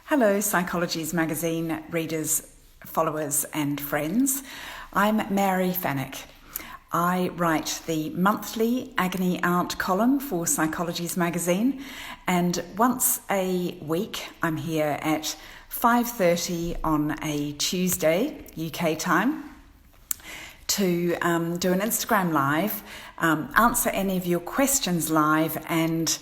Hello, Psychologies magazine readers, followers and friends. I'm Mary Fenwick. I write the monthly Agony Aunt column for Psychologies magazine, and once a week I'm here at 5:30 on a Tuesday, UK time, to do an Instagram live, answer any of your questions live and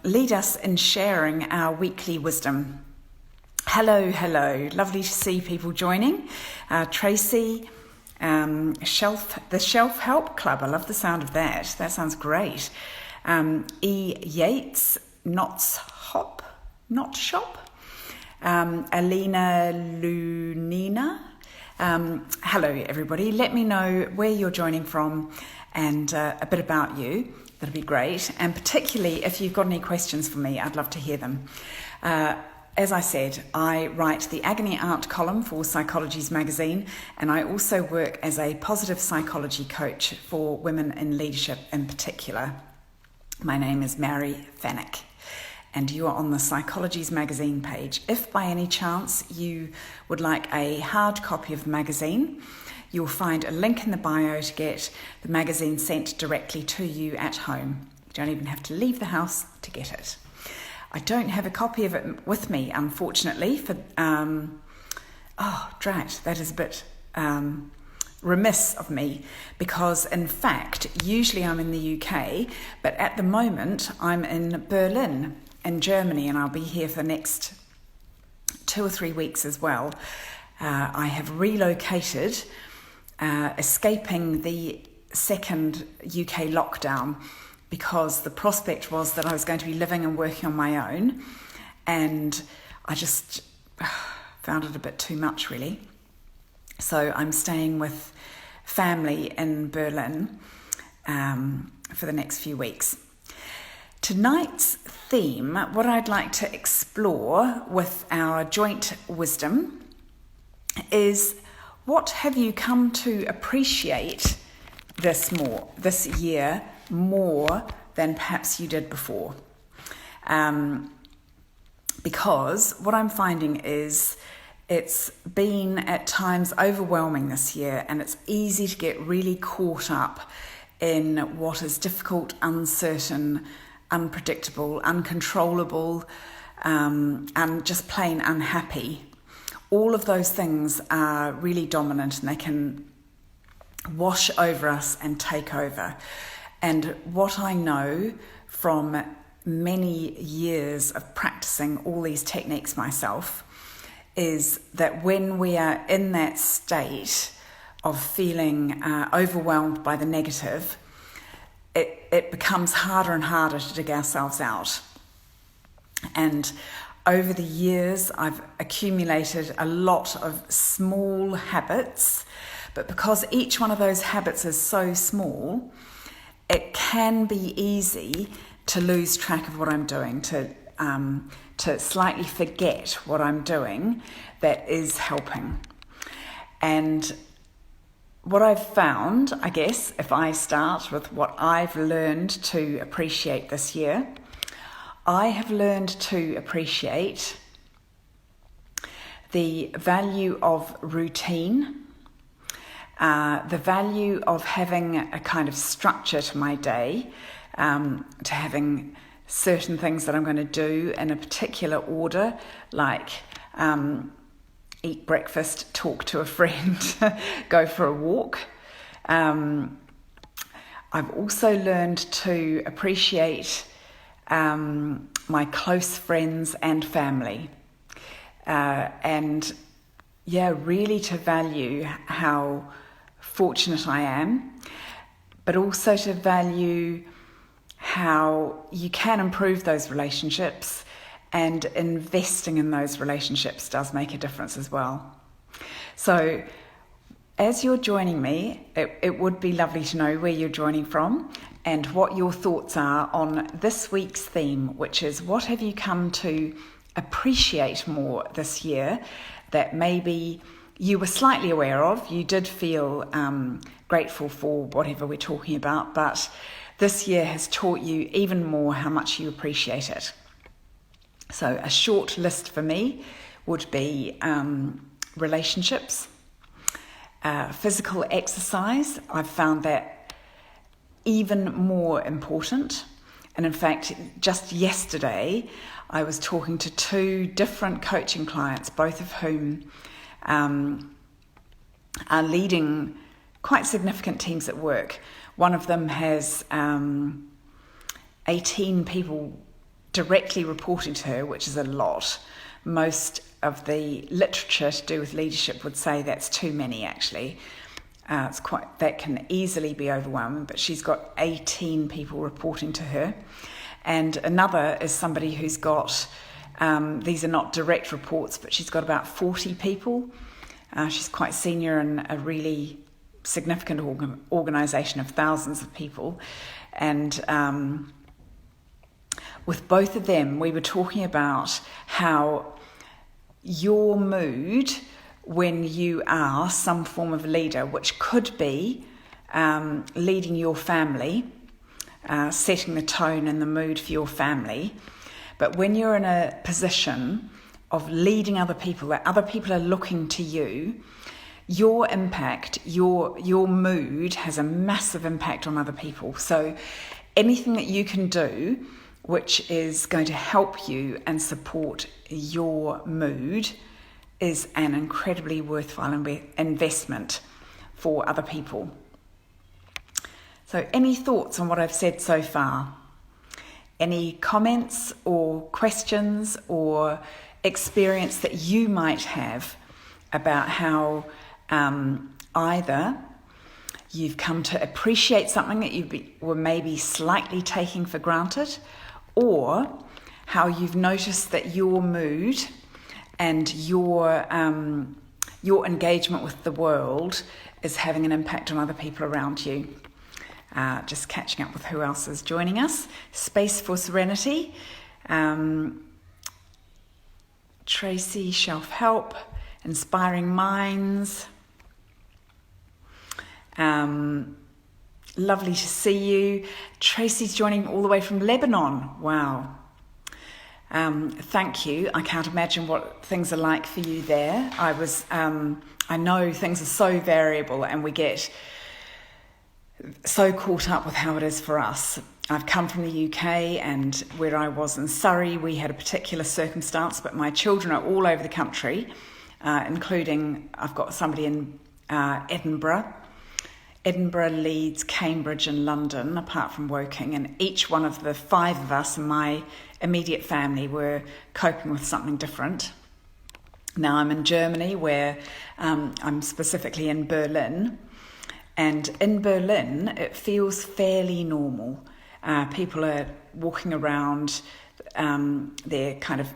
lead us in sharing our weekly wisdom. Hello. Lovely to see people joining. Tracy, the Shelf Help Club. I love the sound of that. That sounds great. E. Yates, Not Shop. Alina Lunina. Hello, everybody. Let me know where you're joining from and a bit about you. That'd be great. And particularly if you've got any questions for me, I'd love to hear them. As I said, I write the Agony Aunt column for Psychologies magazine, and I also work as a positive psychology coach for women in leadership in particular. My name is Mary Fenwick, and you are on the Psychologies magazine page. If by any chance you would like a hard copy of the magazine, you'll find a link in the bio to get the magazine sent directly to you at home. You don't even have to leave the house to get it. I don't have a copy of it with me, unfortunately. That is a bit remiss of me, because in fact, usually I'm in the UK, but at the moment I'm in Berlin in Germany, and I'll be here for the next 2 or 3 weeks as well. I have relocated, escaping the second UK lockdown, because the prospect was that I was going to be living and working on my own, and I just found it a bit too much, really. So I'm staying with family in Berlin for the next few weeks. Tonight's theme, what I'd like to explore with our joint wisdom, is what have you come to appreciate this year more than perhaps you did before? Because what I'm finding is it's been at times overwhelming this year, and it's easy to get really caught up in what is difficult, uncertain, unpredictable, uncontrollable, and just plain unhappy. All of those things are really dominant, and they can wash over us and take over. And what I know from many years of practicing all these techniques myself is that when we are in that state of feeling overwhelmed by the negative, it becomes harder and harder to dig ourselves out. And over the years, I've accumulated a lot of small habits, but because each one of those habits is so small, it can be easy to lose track of what I'm doing, to slightly forget what I'm doing that is helping. And what I've found, I guess, if I start with what I've learned to appreciate this year, I have learned to appreciate the value of routine, the value of having a kind of structure to my day, to having certain things that I'm going to do in a particular order, like eat breakfast, talk to a friend, go for a walk. I've also learned to appreciate my close friends and family, and really to value how fortunate I am, but also to value how you can improve those relationships, and investing in those relationships does make a difference as well. So as you're joining me, it would be lovely to know where you're joining from and what your thoughts are on this week's theme, which is what have you come to appreciate more this year that maybe you were slightly aware of. You did feel grateful for whatever we're talking about, but this year has taught you even more how much you appreciate it. So a short list for me would be relationships, physical exercise. I've found that even more important. And in fact, just yesterday, I was talking to 2 different coaching clients, both of whom are leading quite significant teams at work. One of them has 18 people directly reporting to her, which is a lot. Most of the literature to do with leadership would say that's too many, actually. That can easily be overwhelming, but she's got 18 people reporting to her. And another is somebody who's got, these are not direct reports, but she's got about 40 people. She's quite senior in a really significant organisation of thousands of people. And with both of them, we were talking about how your mood when you are some form of leader, which could be leading your family, setting the tone and the mood for your family, but when you're in a position of leading other people, that other people are looking to you, your impact, your mood has a massive impact on other people. So anything that you can do which is going to help you and support your mood is an incredibly worthwhile investment for other people. So any thoughts on what I've said so far? Any comments or questions or experience that you might have about how either you've come to appreciate something that you were maybe slightly taking for granted, or how you've noticed that your mood and your engagement with the world is having an impact on other people around you. Just catching up with who else is joining us. Space for Serenity. Tracy, Self-Help. Inspiring Minds. Lovely to see you. Tracy's joining all the way from Lebanon. Wow. Thank you. I can't imagine what things are like for you there. I know things are so variable and we get so caught up with how it is for us. I've come from the UK, and where I was in Surrey, we had a particular circumstance, but my children are all over the country, including I've got somebody in Edinburgh, Leeds, Cambridge and London, apart from Woking, and each one of the 5 of us in my immediate family were coping with something different. Now I'm in Germany, where I'm specifically in Berlin, and in Berlin it feels fairly normal. People are walking around, they're kind of,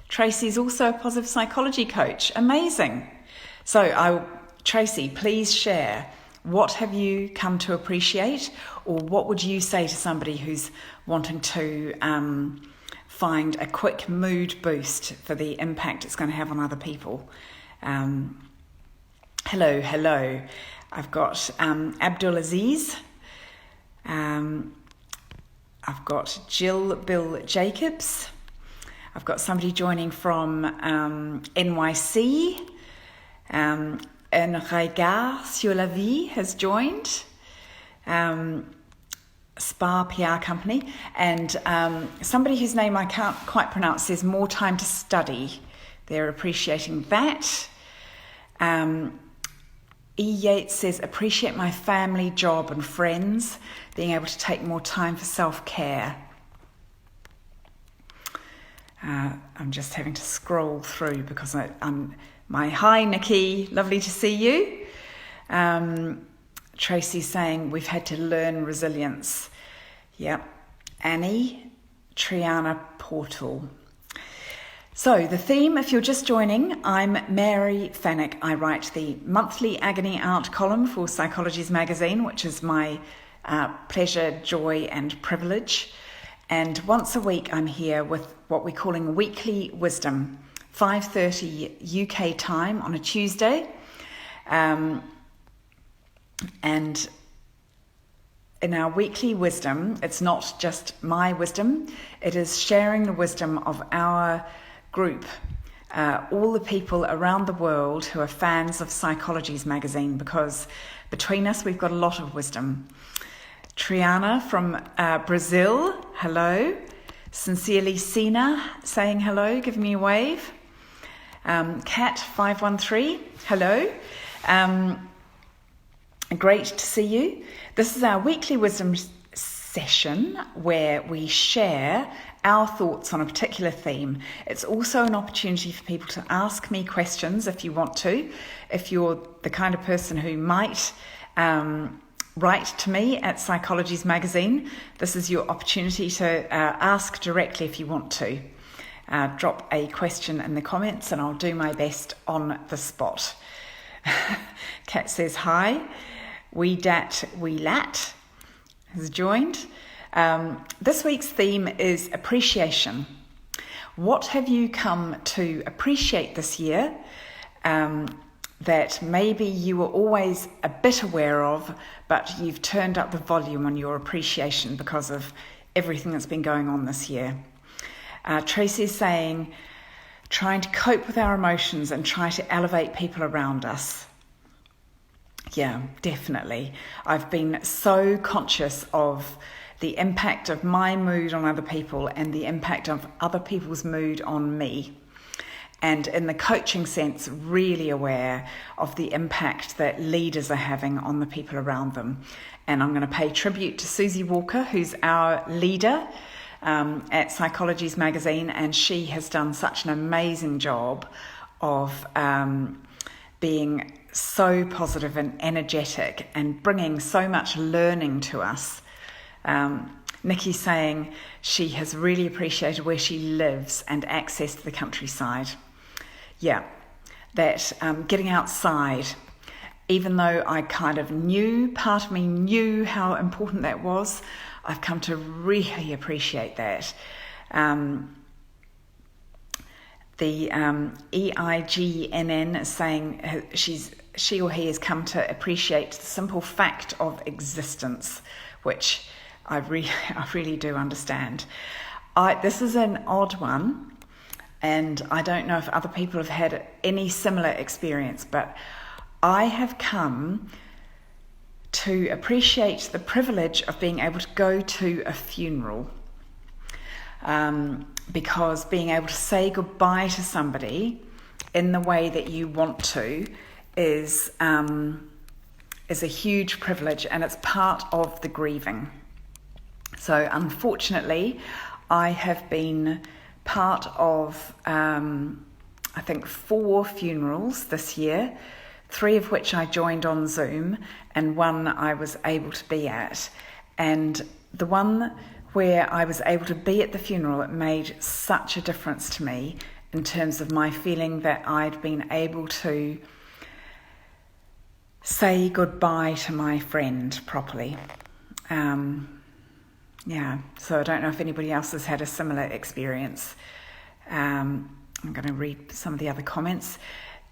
Tracy's also a positive psychology coach. Amazing. So Tracy, please share, what have you come to appreciate, or what would you say to somebody who's wanting to find a quick mood boost for the impact it's going to have on other people? Hello. I've got Abdul Aziz. I've got Jill Bill Jacobs. I've got somebody joining from NYC. Un regard sur la vie has joined. Spa PR company. And somebody whose name I can't quite pronounce says more time to study. They're appreciating that. E. Yates says, appreciate my family, job and friends, being able to take more time for self-care. I'm just having to scroll through because hi Nikki, lovely to see you. Tracy's saying we've had to learn resilience. Yep. Annie, Triana Portal. So the theme, if you're just joining, I'm Mary Fenwick. I write the monthly Agony art column for Psychologies magazine, which is my pleasure, joy and privilege. And once a week I'm here with what we're calling weekly wisdom, 5:30 UK time on a Tuesday. And in our weekly wisdom, it's not just my wisdom, it is sharing the wisdom of our group, all the people around the world who are fans of Psychologies magazine, because between us we've got a lot of wisdom. Triana from Brazil, hello. Sincerely Sina saying hello, give me a wave. Cat513, hello. Great to see you. This is our weekly wisdom session where we share our thoughts on a particular theme. It's also an opportunity for people to ask me questions if you want to. If you're the kind of person who might write to me at Psychologies magazine, this is your opportunity to ask directly if you want to. Drop a question in the comments and I'll do my best on the spot. Kat says hi. We lat has joined. This week's theme is appreciation. What have you come to appreciate this year that maybe you were always a bit aware of, but you've turned up the volume on your appreciation because of everything that's been going on this year? Tracy is saying, trying to cope with our emotions and try to elevate people around us. Yeah, definitely. I've been so conscious of the impact of my mood on other people and the impact of other people's mood on me. And in the coaching sense, really aware of the impact that leaders are having on the people around them. And I'm going to pay tribute to Susie Walker, who's our leader at Psychologies magazine, and she has done such an amazing job of being so positive and energetic and bringing so much learning to us. Nikki's saying she has really appreciated where she lives and access to the countryside. Yeah, that getting outside, even though I kind of part of me knew how important that was, I've come to really appreciate that. The EIGNN is saying she or he has come to appreciate the simple fact of existence, which I really do understand. This is an odd one, and I don't know if other people have had any similar experience, but I have come to appreciate the privilege of being able to go to a funeral. Because being able to say goodbye to somebody in the way that you want to is a huge privilege, and it's part of the grieving. So unfortunately, I have been part of I think 4 funerals this year, 3 of which I joined on Zoom and 1 I was able to be at. And the one where I was able to be at the funeral, it made such a difference to me in terms of my feeling that I'd been able to say goodbye to my friend properly. So I don't know if anybody else has had a similar experience. I'm going to read some of the other comments.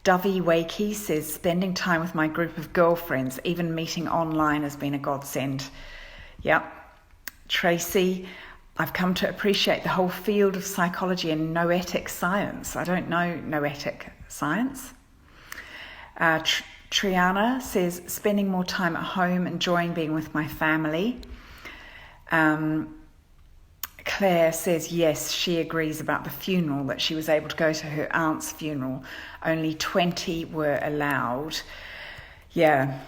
Dovey Wakey says, spending time with my group of girlfriends, even meeting online, has been a godsend. Yep. Tracy, I've come to appreciate the whole field of psychology and noetic science. I don't know noetic science. Triana says, spending more time at home, enjoying being with my family. Claire says, yes, she agrees about the funeral, that she was able to go to her aunt's funeral. Only 20 were allowed. Yeah.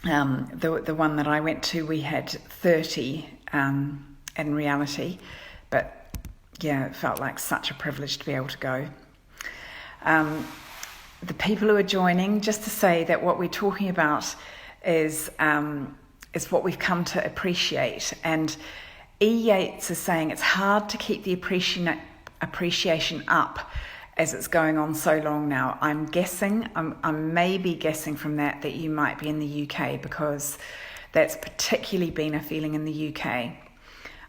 The one that I went to, we had 30 in reality, but yeah, it felt like such a privilege to be able to go. The people who are joining, just to say that what we're talking about is what we've come to appreciate. And E. Yates is saying it's hard to keep the appreciation up as it's going on so long now. I'm maybe guessing from that you might be in the UK, because that's particularly been a feeling in the UK.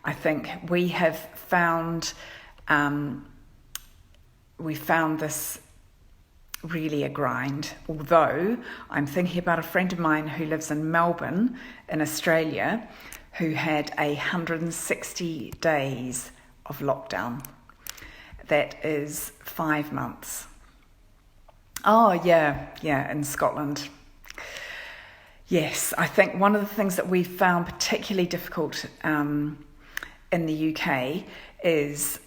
I think we have found this really a grind. Although I'm thinking about a friend of mine who lives in Melbourne in Australia who had 160 days of lockdown. That is 5 months. Oh, yeah, in Scotland. Yes, I think one of the things that we found particularly difficult in the UK is,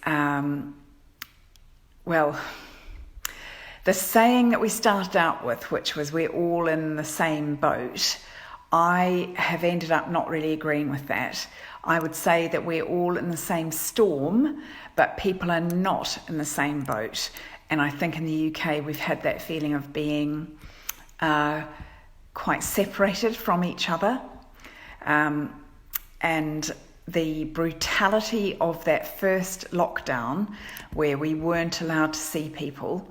the saying that we started out with, which was we're all in the same boat, I have ended up not really agreeing with that. I would say that we're all in the same storm, but people are not in the same boat. And I think in the UK we've had that feeling of being quite separated from each other. And the brutality of that first lockdown, where we weren't allowed to see people,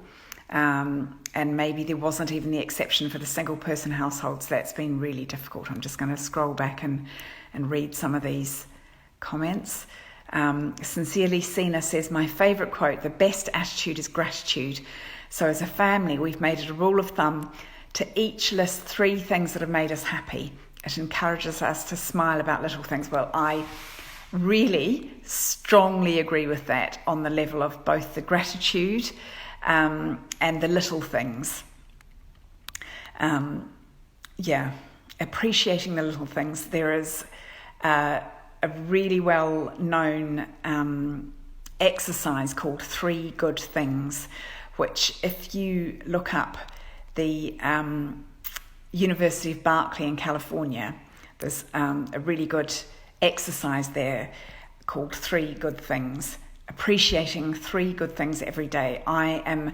and maybe there wasn't even the exception for the single person households, that's been really difficult. I'm just going to scroll back and read some of these comments. Sincerely Sina says, my favourite quote, the best attitude is gratitude. So as a family, we've made it a rule of thumb to each list 3 things that have made us happy. It encourages us to smile about little things. Well, I really strongly agree with that on the level of both the gratitude and the little things. Appreciating the little things. There is a really well-known exercise called 3 Good Things, which if you look up the University of Berkeley in California, there's a really good exercise there called 3 Good Things. Appreciating 3 good things every day. I am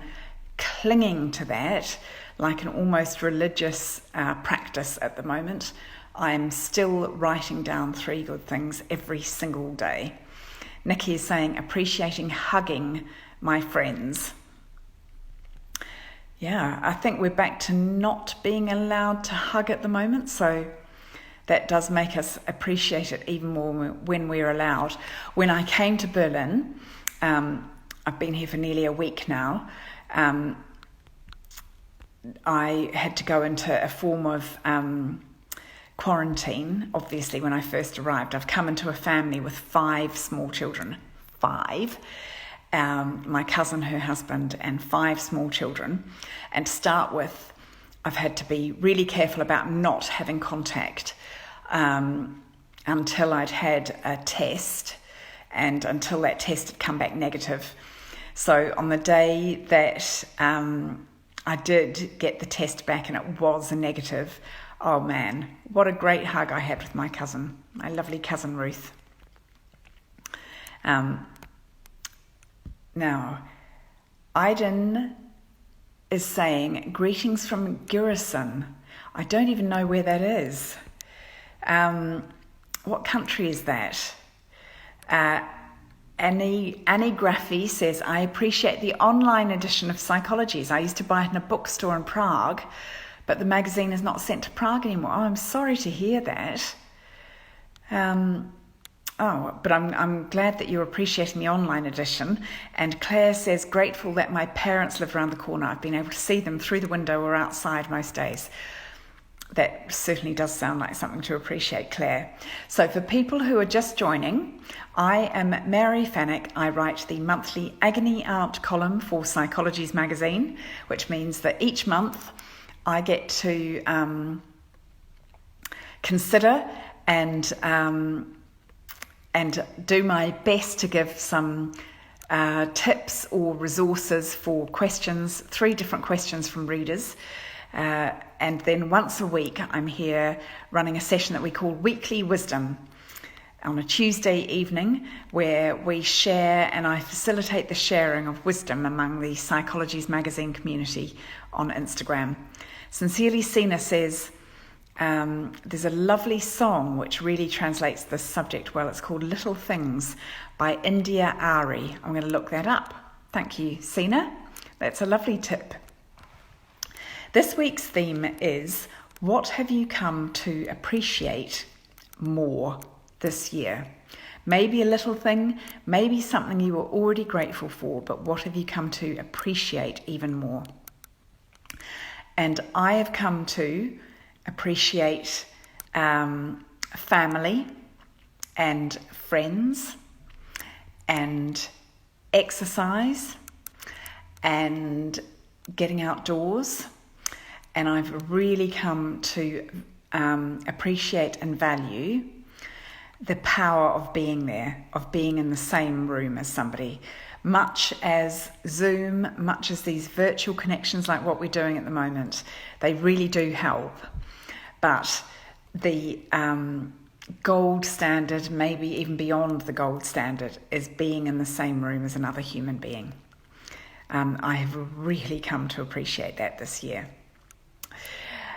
clinging to that like an almost religious practice at the moment. I'm still writing down 3 good things every single day. Nikki is saying, appreciating hugging my friends. Yeah, I think we're back to not being allowed to hug at the moment, so that does make us appreciate it even more when we're allowed. When I came to Berlin, I've been here for nearly a week now, I had to go into a form of quarantine, obviously, when I first arrived. I've come into a family with 5 small children. 5. My cousin, her husband, and 5 small children. And to start with, I've had to be really careful about not having contact until I'd had a test and until that test had come back negative. So on the day that I did get the test back and it was a negative, oh man, what a great hug I had with my cousin, my lovely cousin Ruth. Now, Aiden is saying, greetings from Giresun. I don't even know where that is. What country is that? Annie Graffi says, I appreciate the online edition of Psychologies. I used to buy it in a bookstore in Prague, but the magazine is not sent to Prague anymore. Oh, I'm sorry to hear that. But I'm glad that you're appreciating the online edition. And Claire says, grateful that my parents live around the corner. I've been able to see them through the window or outside most days. That certainly does sound like something to appreciate, Claire. So for people who are just joining, I am Mary Fenwick. I write the monthly Agony art column for Psychologies magazine, which means that each month I get to consider and do my best to give some tips or resources for questions, 3 different questions from readers. And then once a week, I'm here running a session that we call Weekly Wisdom on a Tuesday evening, where we share and I facilitate the sharing of wisdom among the Psychologies magazine community on Instagram. Sincerely Sina says, there's a lovely song which really translates this subject well. It's called Little Things by India Arie. I'm going to look that up. Thank you, Sina. That's a lovely tip. This week's theme is, what have you come to appreciate more this year? Maybe a little thing, maybe something you were already grateful for, but what have you come to appreciate even more? And I have come to appreciate family and friends and exercise and getting outdoors. And I've really come to appreciate and value the power of being there, of being in the same room as somebody. Much as Zoom, much as these virtual connections like what we're doing at the moment, they really do help. But the gold standard, maybe even beyond the gold standard, is being in the same room as another human being. I have really come to appreciate that this year.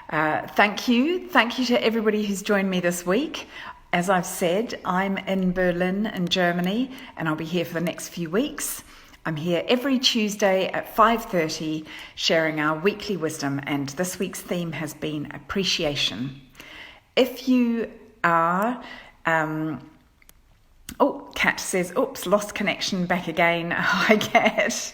Thank you to everybody who's joined me this week. As I've said, I'm in Berlin in Germany, and I'll be here for the next few weeks. I'm here every Tuesday at 5:30 sharing our weekly wisdom, and this week's theme has been appreciation. If you are Kat says, oops, lost connection, back again. Hi, Kat.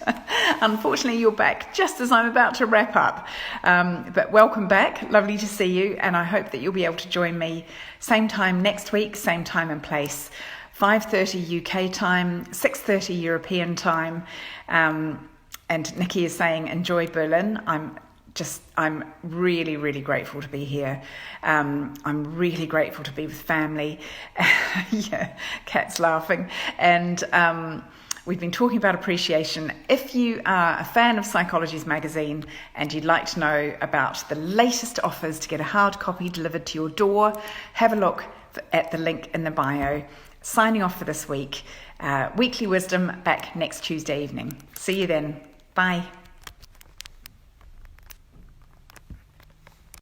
Unfortunately, you're back just as I'm about to wrap up. But welcome back. Lovely to see you. And I hope that you'll be able to join me same time next week, same time and place. 5:30 UK time, 6:30 European time. And Nikki is saying, enjoy Berlin. I'm really, really grateful to be here. I'm really grateful to be with family. Yeah, Kat's laughing. And we've been talking about appreciation. If you are a fan of Psychologies magazine and you'd like to know about the latest offers to get a hard copy delivered to your door, have a look at the link in the bio. Signing off for this week. Weekly Wisdom back next Tuesday evening. See you then. Bye.